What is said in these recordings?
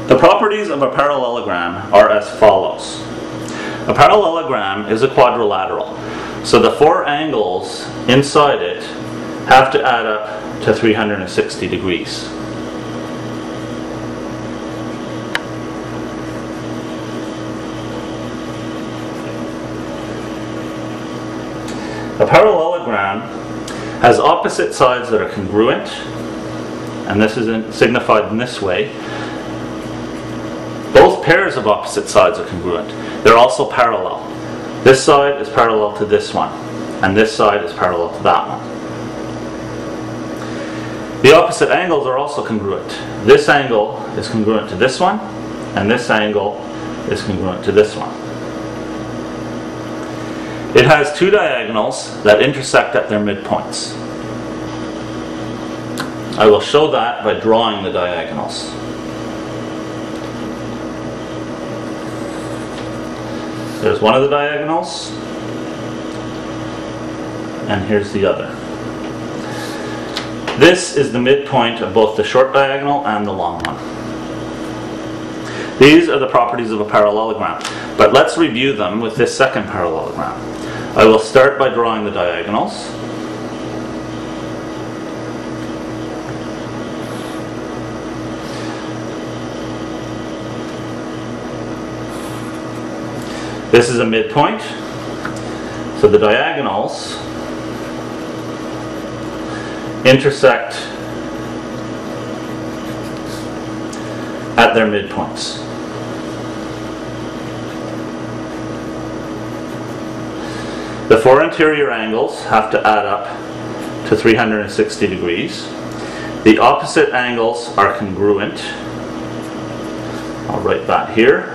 The properties of a parallelogram are as follows. A parallelogram is a quadrilateral, so the four angles inside it have to add up to 360 degrees. A parallelogram has opposite sides that are congruent, and this is signified in this way. Both pairs of opposite sides are congruent. They're also parallel. This side is parallel to this one, and this side is parallel to that one. The opposite angles are also congruent. This angle is congruent to this one, and this angle is congruent to this one. It has two diagonals that intersect at their midpoints. I will show that by drawing the diagonals. There's one of the diagonals, and here's the other. This is the midpoint of both the short diagonal and the long one. These are the properties of a parallelogram, but let's review them with this second parallelogram. I will start by drawing the diagonals. This is a midpoint, so the diagonals intersect at their midpoints. The four interior angles have to add up to 360 degrees. The opposite angles are congruent. I'll write that here.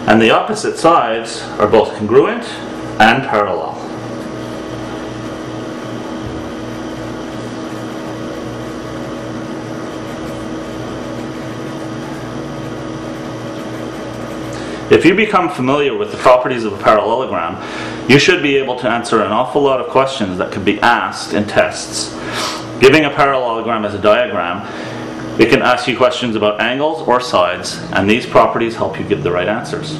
And the opposite sides are both congruent and parallel. If you become familiar with the properties of a parallelogram, you should be able to answer an awful lot of questions that could be asked in tests. Giving a parallelogram as a diagram, it can ask you questions about angles or sides, and these properties help you give the right answers.